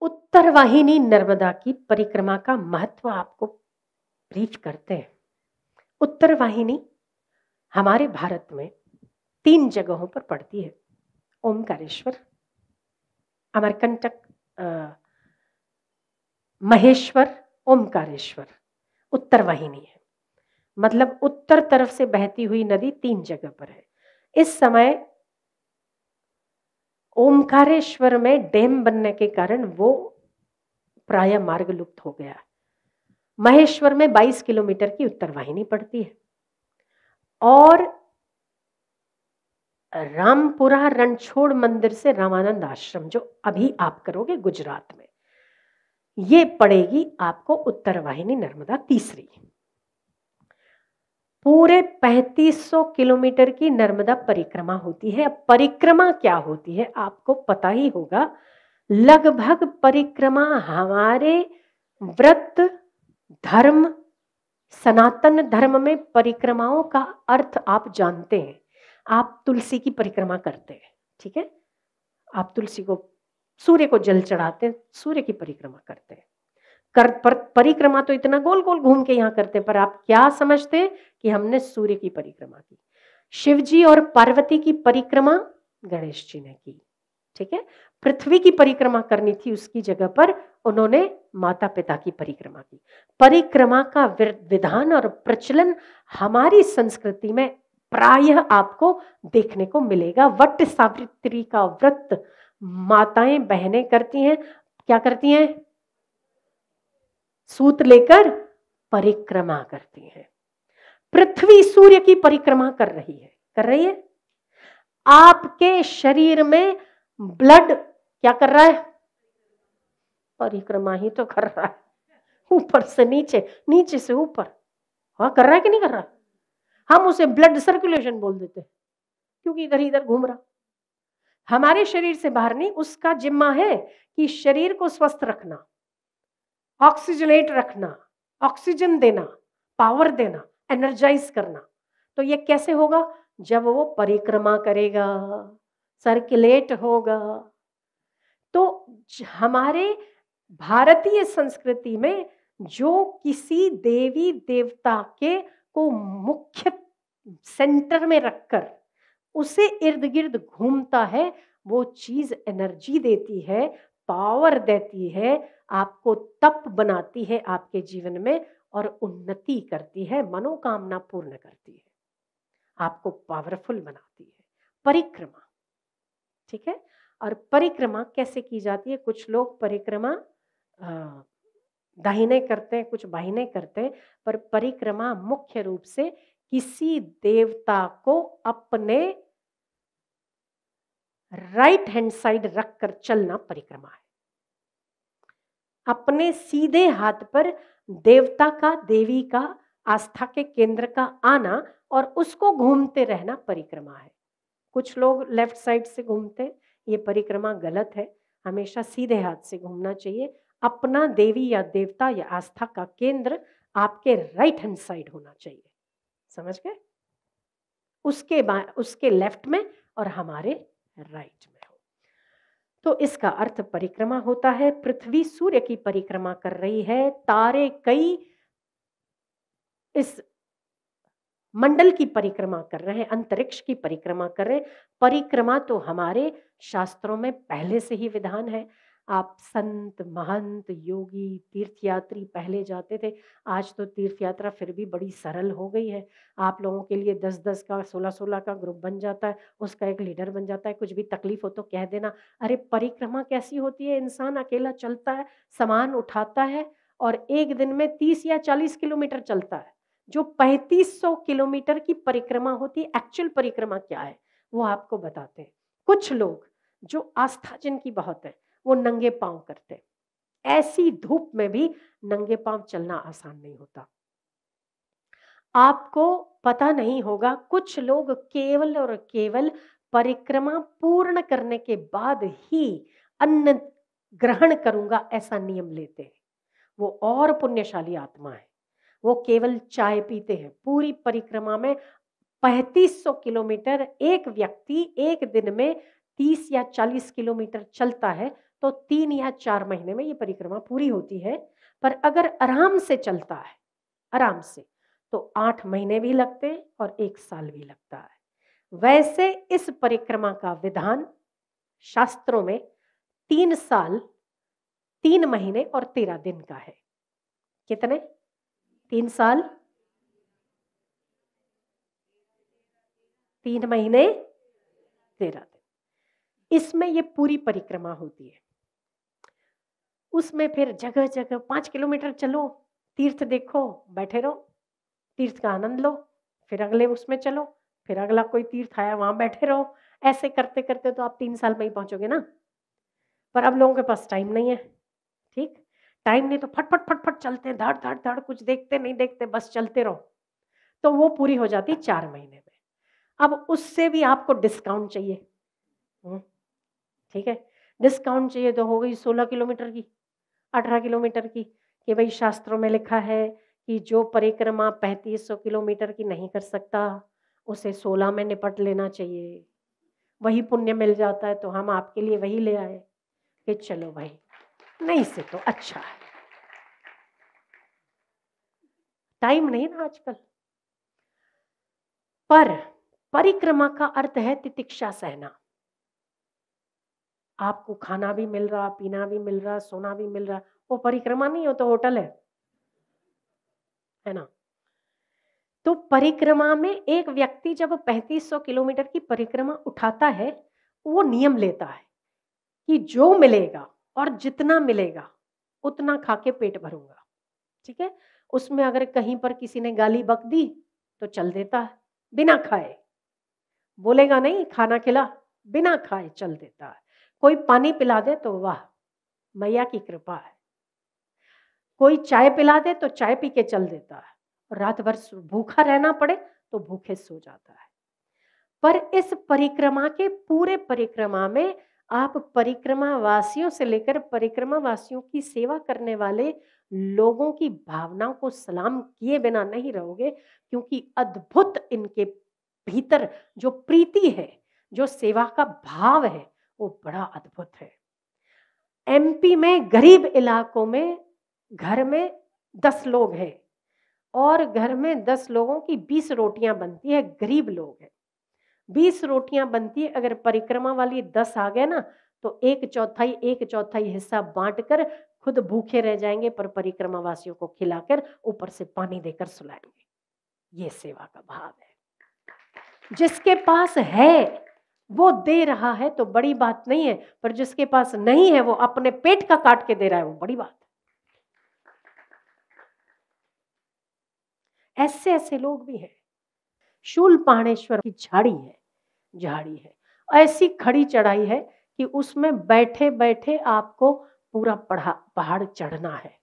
उत्तर वाहिनी नर्मदा की परिक्रमा का महत्व आपको ब्रीफ करते हैं। उत्तर वाहिनी हमारे भारत में 3 जगहों पर पड़ती है। ओमकारेश्वर, अमरकंटक, महेश्वर, ओमकारेश्वर उत्तर वाहिनी है। मतलब उत्तर तरफ से बहती हुई नदी 3 जगह पर है। इस समय ओमकारेश्वर में डैम बनने के कारण वो प्राय मार्ग लुप्त हो गया। महेश्वर में 22 किलोमीटर की उत्तर वाहिनी पड़ती है और रामपुरा रणछोड़ मंदिर से रामानंद आश्रम, जो अभी आप करोगे गुजरात में, ये पड़ेगी आपको उत्तर वाहिनी नर्मदा तीसरी। पूरे 3500 किलोमीटर की नर्मदा परिक्रमा होती है। अब परिक्रमा क्या होती है आपको पता ही होगा। लगभग परिक्रमा हमारे व्रत धर्म, सनातन धर्म में परिक्रमाओं का अर्थ आप जानते हैं। आप तुलसी की परिक्रमा करते हैं, ठीक है, आप तुलसी को, सूर्य को जल चढ़ाते हैं, सूर्य की परिक्रमा करते हैं। परिक्रमा तो इतना गोल गोल घूम के यहाँ करते हैं, पर आप क्या समझते हैं कि हमने सूर्य की परिक्रमा की। शिवजी और पार्वती की परिक्रमा गणेश जी ने की, ठीक है। पृथ्वी की परिक्रमा करनी थी, उसकी जगह पर उन्होंने माता पिता की परिक्रमा की। परिक्रमा का विधान और प्रचलन हमारी संस्कृति में प्रायः आपको देखने को मिलेगा। वट सावित्री का व्रत माताएं बहनें करती हैं। क्या करती हैं? सूत लेकर परिक्रमा करती हैं। पृथ्वी सूर्य की परिक्रमा कर रही है। आपके शरीर में ब्लड क्या कर रहा है? परिक्रमा ही तो कर रहा है, ऊपर से नीचे, नीचे से ऊपर। हाँ, कर रहा है कि नहीं कर रहा? हम उसे ब्लड सर्कुलेशन बोल देते हैं, क्योंकि इधर इधर घूम रहा। हमारे शरीर से बाहर नहीं, उसका जिम्मा है कि शरीर को स्वस्थ रखना, ऑक्सीजनेट रखना, ऑक्सीजन देना, पावर देना, एनर्जाइज करना। तो ये कैसे होगा? जब वो परिक्रमा करेगा, सर्कुलेट होगा। तो हमारे भारतीय संस्कृति में जो किसी देवी देवता के को मुख्य सेंटर में रखकर उसे इर्द गिर्द घूमता है, वो चीज एनर्जी देती है, पावर देती है, आपको तप बनाती है आपके जीवन में और उन्नति करती है, मनोकामना पूर्ण करती है, आपको पावरफुल बनाती है परिक्रमा, ठीक है। और परिक्रमा कैसे की जाती है? कुछ लोग परिक्रमा दाहिने करते हैं, कुछ बाहिने करते हैं, पर परिक्रमा मुख्य रूप से किसी देवता को अपने राइट हैंड साइड रखकर चलना परिक्रमा है। अपने सीधे हाथ पर देवता का, देवी का, आस्था के केंद्र का आना और उसको घूमते रहना परिक्रमा है। कुछ लोग लेफ्ट साइड से घूमते, ये परिक्रमा गलत है। हमेशा सीधे हाथ से घूमना चाहिए। अपना देवी या देवता या आस्था का केंद्र आपके राइट हैंड साइड होना चाहिए, समझ गए? उसके लेफ्ट में और हमारे राइट में हो। तो इसका अर्थ परिक्रमा होता है। पृथ्वी सूर्य की परिक्रमा कर रही है, तारे कई इस मंडल की परिक्रमा कर रहे हैं, अंतरिक्ष की परिक्रमा कर रहे हैं। परिक्रमा तो हमारे शास्त्रों में पहले से ही विधान है। आप संत, महंत, योगी, तीर्थयात्री पहले जाते थे, आज तो तीर्थ यात्रा फिर भी बड़ी सरल हो गई है। आप लोगों के लिए 10-10 का, 16-16 का ग्रुप बन जाता है, उसका एक लीडर बन जाता है। कुछ भी तकलीफ हो तो कह देना। अरे परिक्रमा कैसी होती है? इंसान अकेला चलता है, सामान उठाता है और एक दिन में 30 या 40 किलोमीटर चलता है। जो 3500 किलोमीटर की परिक्रमा होती है, एक्चुअल परिक्रमा क्या है वो आपको बताते हैं। कुछ लोग जो आस्था जिनकी बहुत है, वो नंगे पांव करते हैं। ऐसी धूप में भी नंगे पांव चलना आसान नहीं होता। आपको पता नहीं होगा, कुछ लोग केवल और केवल परिक्रमा पूर्ण करने के बाद ही अन्न ग्रहण करूंगा ऐसा नियम लेते हैं। वो और पुण्यशाली आत्मा है। वो केवल चाय पीते हैं। पूरी परिक्रमा में 3500 किलोमीटर एक व्यक्ति एक दिन में 30 या 40 किलोमीटर चलता है, तो 3 या 4 महीने में ये परिक्रमा पूरी होती है। पर अगर आराम से चलता है, आराम से, तो 8 महीने भी लगते हैं और 1 साल भी लगता है। वैसे इस परिक्रमा का विधान शास्त्रों में 3 साल 3 महीने और 13 दिन का है। कितने? 3 साल 3 महीने 13 दिन, इसमें ये पूरी परिक्रमा होती है। उसमें फिर जगह जगह 5 किलोमीटर चलो, तीर्थ देखो, बैठे रहो, तीर्थ का आनंद लो, फिर अगले उसमें चलो, फिर अगला कोई तीर्थ आया वहां बैठे रहो। ऐसे करते करते तो आप 3 साल में ही पहुंचोगे ना। पर अब लोगों के पास टाइम नहीं है। ठीक, टाइम नहीं तो फटफट फटफट चलते हैं, धड़ धड़ धड़, कुछ देखते नहीं देखते, बस चलते रहो। तो वो पूरी हो जाती 4 महीने में। अब उससे भी आपको डिस्काउंट चाहिए। ठीक है, डिस्काउंट चाहिए तो हो गई 16 किलोमीटर की, 18 किलोमीटर की, कि भाई शास्त्रों में लिखा है कि जो परिक्रमा 3500 किलोमीटर की नहीं कर सकता उसे 16 में निपट लेना चाहिए, वही पुण्य मिल जाता है। तो हम आपके लिए वही ले आए कि चलो भाई, नहीं से तो अच्छा है। टाइम नहीं ना आजकल। पर परिक्रमा का अर्थ है तितिक्षा सहना। आपको खाना भी मिल रहा, पीना भी मिल रहा, सोना भी मिल रहा, वो परिक्रमा नहीं हो तो होटल है ना। तो परिक्रमा में एक व्यक्ति जब 3500 किलोमीटर की परिक्रमा उठाता है, वो नियम लेता है कि जो मिलेगा और जितना मिलेगा उतना खा के पेट भरूंगा। ठीक है, उसमें अगर कहीं पर किसी ने गाली बक दी तो चल देता है, बिना खाए, बोलेगा नहीं खाना खिला, बिना खाए चल देता है। कोई पानी पिला दे तो वाह, मैया की कृपा है। कोई चाय पिला दे तो चाय पी के चल देता है। रात भर भूखा रहना पड़े तो भूखे सो जाता है। पर इस परिक्रमा के पूरे परिक्रमा में आप परिक्रमा वासियों से लेकर परिक्रमा वासियों की सेवा करने वाले लोगों की भावनाओं को सलाम किए बिना नहीं रहोगे, क्योंकि अद्भुत इनके भीतर जो प्रीति है, जो सेवा का भाव है, वो बड़ा अद्भुत है। एमपी में गरीब इलाकों में घर में 10 लोग हैं और घर में 10 लोगों की 20 रोटियां बनती है। गरीब लोग हैं, 20 रोटियां बनती है। अगर परिक्रमा वाली 10 आ गए ना तो एक चौथाई हिस्सा बांटकर खुद भूखे रह जाएंगे, पर परिक्रमा वासियों को खिलाकर ऊपर से पानी देकर सुलाएंगे। ये सेवा का भाव है। जिसके पास है वो दे रहा है तो बड़ी बात नहीं है, पर जिसके पास नहीं है वो अपने पेट का काट के दे रहा है, वो बड़ी बात है। ऐसे ऐसे लोग भी हैं। शूलपाणेश्वर की झाड़ी है, ऐसी खड़ी चढ़ाई है कि उसमें बैठे बैठे आपको पूरा पहाड़ चढ़ना है।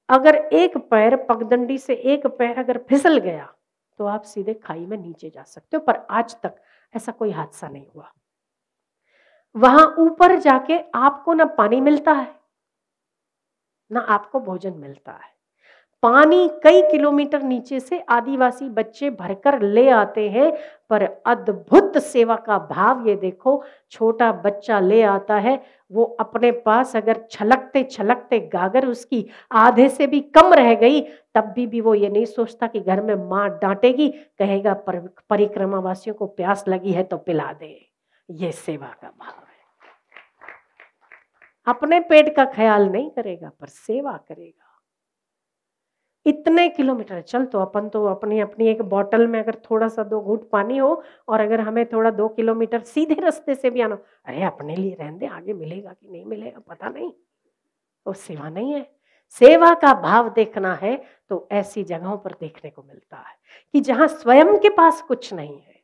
अगर एक पैर पगडंडी से एक पैर अगर फिसल गया तो आप सीधे खाई में नीचे जा सकते हो, पर आज तक ऐसा कोई हादसा नहीं हुआ। वहां ऊपर जाके आपको ना पानी मिलता है ना आपको भोजन मिलता है। पानी कई किलोमीटर नीचे से आदिवासी बच्चे भरकर ले आते हैं, पर अद्भुत सेवा का भाव ये देखो, छोटा बच्चा ले आता है, वो अपने पास अगर छलकते छलकते गागर उसकी आधे से भी कम रह गई तब भी वो ये नहीं सोचता कि घर में माँ डांटेगी, कहेगा परिक्रमा वासियों को प्यास लगी है तो पिला दे। ये सेवा का भाव है। अपने पेट का ख्याल नहीं करेगा पर सेवा करेगा। इतने किलोमीटर चल तो अपन तो अपनी अपनी एक बोतल में अगर थोड़ा सा 2 घूंट पानी हो और अगर हमें थोड़ा 2 किलोमीटर सीधे रास्ते से भी आना, अरे अपने लिए रहने दे, आगे मिलेगा कि नहीं मिलेगा पता नहीं, वो सेवा नहीं है। सेवा का भाव देखना है तो ऐसी जगहों पर देखने को मिलता है कि जहां स्वयं के पास कुछ नहीं है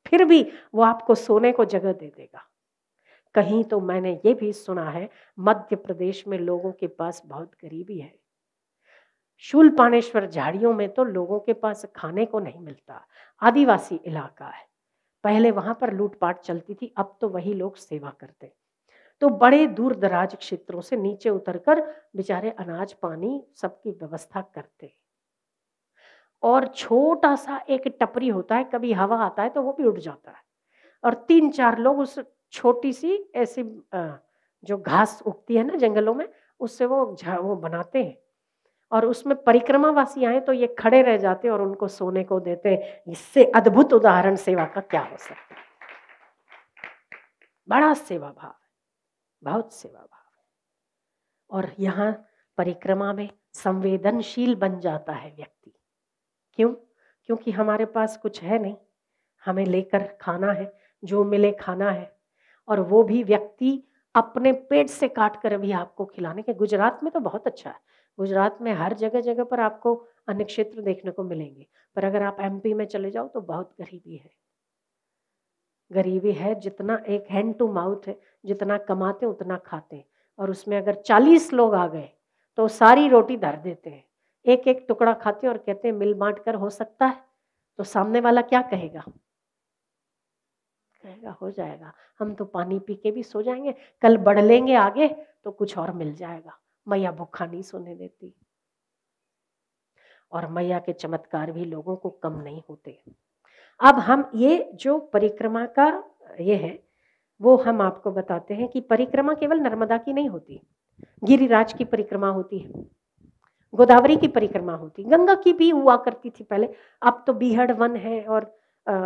फिर भी वो आपको सोने को जगह दे देगा। कहीं तो मैंने ये भी सुना है मध्य प्रदेश में लोगों के पास बहुत गरीबी है। शूलपाणेश्वर झाड़ियों में तो लोगों के पास खाने को नहीं मिलता। आदिवासी इलाका है, पहले वहां पर लूटपाट चलती थी, अब तो वही लोग सेवा करते। तो बड़े दूर दराज क्षेत्रों से नीचे उतरकर बेचारे अनाज पानी सबकी व्यवस्था करते। और छोटा सा एक टपरी होता है, कभी हवा आता है तो वो भी उड़ जाता है और 3-4 लोग उस छोटी सी ऐसी जो घास उगती है ना जंगलों में, उससे वो बनाते हैं, और उसमें परिक्रमावासी आए तो ये खड़े रह जाते और उनको सोने को देते। इससे अद्भुत उदाहरण सेवा का क्या हो सकता है। बड़ा सेवा भाव है, बहुत सेवा भाव है। और यहाँ परिक्रमा में संवेदनशील बन जाता है व्यक्ति। क्यों? क्योंकि हमारे पास कुछ है नहीं, हमें लेकर खाना है, जो मिले खाना है, और वो भी व्यक्ति अपने पेट से काट कर अभी आपको खिलाने के। गुजरात में तो बहुत अच्छा है, गुजरात में हर जगह जगह पर आपको अन्न क्षेत्र देखने को मिलेंगे, पर अगर आप एमपी में चले जाओ तो बहुत गरीबी है। गरीबी है, जितना एक हैंड टू माउथ है, जितना कमाते उतना खाते, और उसमें अगर 40 लोग आ गए तो सारी रोटी धर देते हैं, एक एक टुकड़ा खाते और कहते हैं मिल बांट कर हो सकता है। तो सामने वाला क्या कहेगा? कहेगा हो जाएगा, हम तो पानी पी के भी सो जाएंगे, कल बढ़ लेंगे आगे तो कुछ और मिल जाएगा। मैया भूखा नहीं सोने देती, और मैया के चमत्कार भी लोगों को कम नहीं होते। अब हम ये जो परिक्रमा का ये है वो हम आपको बताते हैं कि परिक्रमा केवल नर्मदा की नहीं होती, गिरिराज की परिक्रमा होती है, गोदावरी की परिक्रमा होती, गंगा की भी हुआ करती थी पहले। अब तो बीहड़ वन है और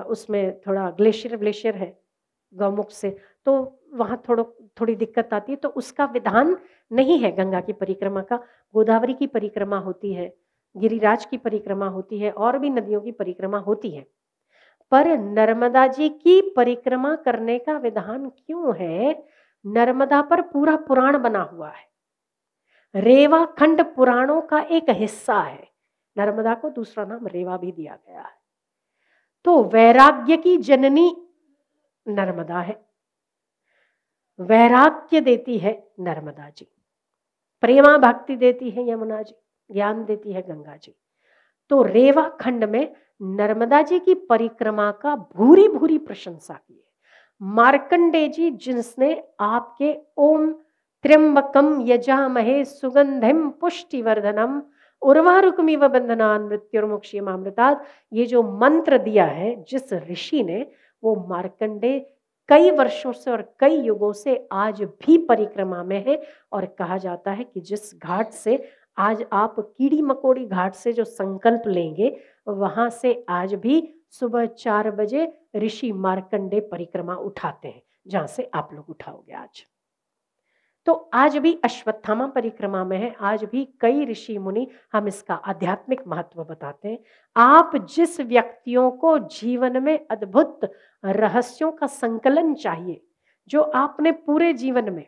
उसमें थोड़ा ग्लेशियर है गौमुख से, तो वहाँ थोड़ी दिक्कत आती है, तो उसका विधान नहीं है गंगा की परिक्रमा का। गोदावरी की परिक्रमा होती है, गिरिराज की परिक्रमा होती है, और भी नदियों की परिक्रमा होती है। पर नर्मदा जी की परिक्रमा करने का विधान क्यों है? नर्मदा पर पूरा पुराण बना हुआ है, रेवा खंड पुराणों का एक हिस्सा है। नर्मदा को दूसरा नाम रेवा भी दिया गया है। तो वैराग्य की जननी नर्मदा है, वैराग्य देती है नर्मदा जी, प्रेमा भक्ति देती है यमुना जी, ज्ञान देती है गंगा जी। तो रेवा खंड में नर्मदा जी की परिक्रमा का भूरी भूरी प्रशंसा की है। मार्कंडे जी जिसने आपके ओम त्र्यंबकम यजामहे सुगंधिम पुष्टिवर्धनम उर्वारुकमिव बंधनान मृत्युर्मुक्षयमामृतात्, ये जो मंत्र दिया है जिस ऋषि ने, वो मार्कंडे कई वर्षों से और कई युगों से आज भी परिक्रमा में है। और कहा जाता है कि जिस घाट से आज आप कीड़ी मकोड़ी घाट से जो संकल्प लेंगे, वहां से आज भी सुबह 4 बजे ऋषि मार्कंडे परिक्रमा उठाते हैं, जहां से आप लोग उठाओगे आज। तो आज भी अश्वत्थामा परिक्रमा में है, आज भी कई ऋषि मुनि हम इसका आध्यात्मिक महत्व बताते हैं। आप जिस व्यक्तियों को जीवन में अद्भुत रहस्यों का संकलन चाहिए, जो आपने पूरे जीवन में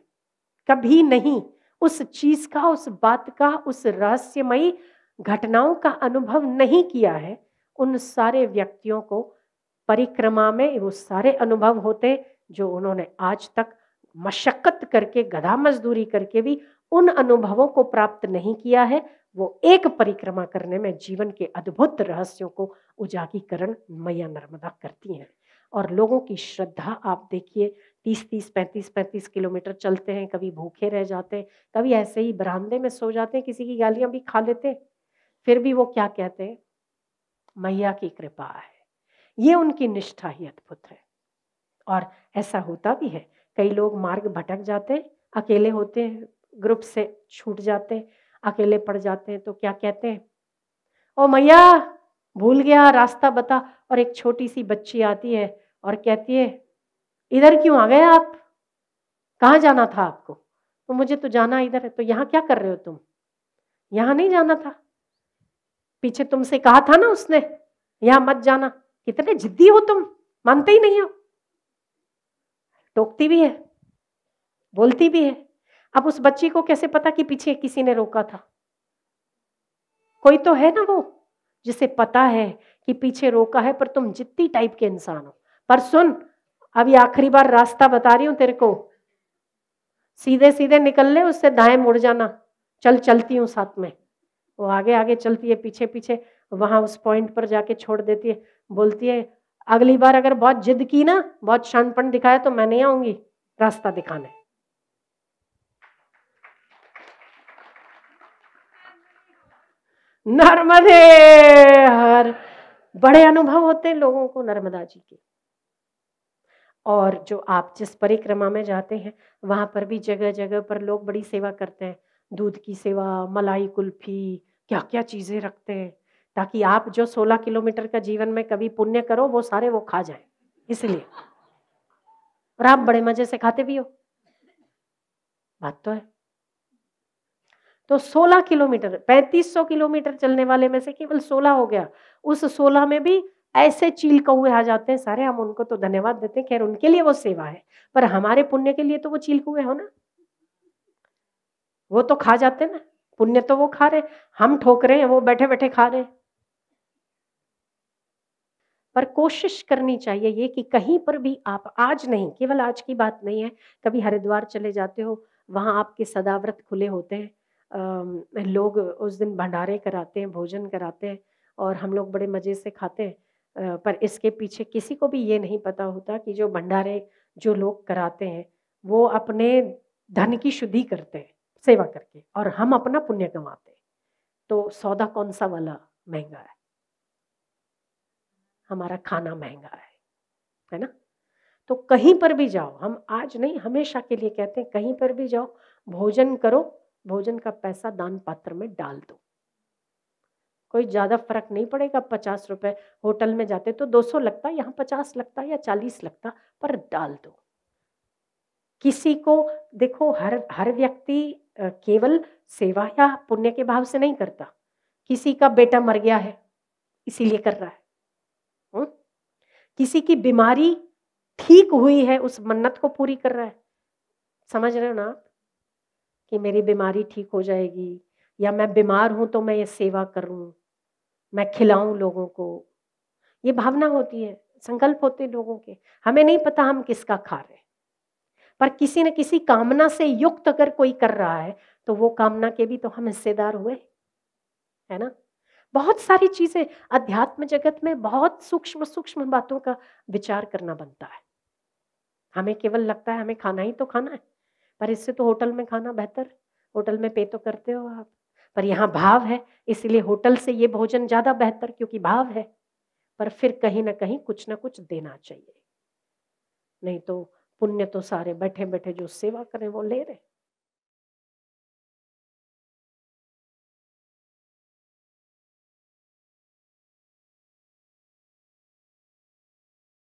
कभी नहीं उस चीज का, उस बात का, उस रहस्यमयी घटनाओं का अनुभव नहीं किया है, उन सारे व्यक्तियों को परिक्रमा में वो सारे अनुभव होते जो उन्होंने आज तक मशक्कत करके, गधा मजदूरी करके भी उन अनुभवों को प्राप्त नहीं किया है। वो एक परिक्रमा करने में जीवन के अद्भुत रहस्यों को उजागीकरण मैया नर्मदा करती हैं। और लोगों की श्रद्धा आप देखिए, 30-30, 35-35 किलोमीटर चलते हैं, कभी भूखे रह जाते हैं, कभी ऐसे ही बरामदे में सो जाते हैं, किसी की गालियां भी खा लेते हैं, फिर भी वो क्या कहते हैं? मैया की कृपा है। ये उनकी निष्ठा ही अद्भुत है। और ऐसा होता भी है, कई लोग मार्ग भटक जाते हैं, अकेले होते हैं, ग्रुप से छूट जाते हैं, अकेले पड़ जाते हैं, तो क्या कहते हैं? ओ मैया भूल गया, रास्ता बता। और एक छोटी सी बच्ची आती है और कहती है इधर क्यों आ गए आप, कहाँ जाना था आपको? तो मुझे तो जाना इधर है। तो यहाँ क्या कर रहे हो तुम? यहाँ नहीं जाना था, पीछे तुमसे कहा था ना उसने यहाँ मत जाना। कितने जिद्दी हो तुम, मानते ही नहीं हो। टोकती भी है, बोलती भी है। अब उस बच्ची को कैसे पता कि पीछे किसी ने रोका था? कोई तो है ना वो जिसे पता है कि पीछे रोका है, पर तुम जिद्दी टाइप के इंसान हो। पर सुन, अभी आखिरी बार रास्ता बता रही हूं तेरे को, सीधे सीधे निकल ले, उससे दाएं मुड़ जाना। चल, चलती हूँ साथ में। वो आगे आगे चलती है, पीछे पीछे, वहां उस पॉइंट पर जाके छोड़ देती है, बोलती है अगली बार अगर बहुत जिद की ना, बहुत शानपन दिखाया, तो मैं नहीं आऊंगी रास्ता दिखाने। नर्मदे हर, बड़े अनुभव होते हैं लोगों को नर्मदा जी के। और जो आप जिस परिक्रमा में जाते हैं वहाँ पर भी जगह जगह पर लोग बड़ी सेवा करते हैं, दूध की सेवा, मलाई कुल्फी, क्या क्या चीज़ें रखते हैं, ताकि आप जो 16 किलोमीटर का जीवन में कभी पुण्य करो वो सारे वो खा जाए, इसलिए। और आप बड़े मजे से खाते भी हो, बात तो है। तो 16 किलोमीटर, 3500 किलोमीटर चलने वाले में से केवल 16 हो गया। उस 16 में भी ऐसे चील कौए आ जाते हैं सारे, हम उनको तो धन्यवाद देते हैं, खैर उनके लिए वो सेवा है, पर हमारे पुण्य के लिए तो वो चील कौए हो ना, वो तो खा जाते ना, पुण्य तो वो खा रहे, हम ठोक रहे हैं, वो बैठे बैठे खा रहे। पर कोशिश करनी चाहिए ये कि कहीं पर भी आप, आज नहीं, केवल आज की बात नहीं है, कभी हरिद्वार चले जाते हो, वहाँ आपके सदाव्रत खुले होते हैं, लोग उस दिन भंडारे कराते हैं, भोजन कराते हैं, और हम लोग बड़े मज़े से खाते हैं। पर इसके पीछे किसी को भी ये नहीं पता होता कि जो भंडारे जो लोग कराते हैं वो अपने धन की शुद्धि करते हैं सेवा करके, और हम अपना पुण्य कमाते हैं। तो सौदा कौन सा वाला महंगा है? हमारा खाना महंगा है ना? तो कहीं पर भी जाओ, हम आज नहीं हमेशा के लिए कहते हैं, कहीं पर भी जाओ भोजन करो, भोजन का पैसा दान पात्र में डाल दो, कोई ज्यादा फर्क नहीं पड़ेगा। 50 रुपए होटल में जाते तो 200 लगता, यहाँ 50 लगता या 40 लगता, पर डाल दो। किसी को देखो, हर हर व्यक्ति केवल सेवा या पुण्य के भाव से नहीं करता, किसी का बेटा मर गया है इसीलिए कर रहा है, किसी की बीमारी ठीक हुई है उस मन्नत को पूरी कर रहा है। समझ रहे हो ना आप, कि मेरी बीमारी ठीक हो जाएगी, या मैं बीमार हूं तो मैं ये सेवा करूं, मैं खिलाऊं लोगों को, ये भावना होती है, संकल्प होते हैं लोगों के। हमें नहीं पता हम किसका खा रहे हैं, पर किसी न किसी कामना से युक्त अगर कोई कर रहा है तो वो कामना के भी तो हम हिस्सेदार हुए, है ना? बहुत सारी चीजें अध्यात्म जगत में, बहुत सूक्ष्म सूक्ष्म बातों का विचार करना बनता है। हमें केवल लगता है हमें खाना ही तो खाना है, पर इससे तो होटल में खाना बेहतर, होटल में पे तो करते हो आप, पर यहाँ भाव है, इसलिए होटल से ये भोजन ज्यादा बेहतर, क्योंकि भाव है। पर फिर कहीं ना कहीं कुछ ना कुछ देना चाहिए, नहीं तो पुण्य तो सारे बैठे बैठे जो सेवा करें वो ले रहे।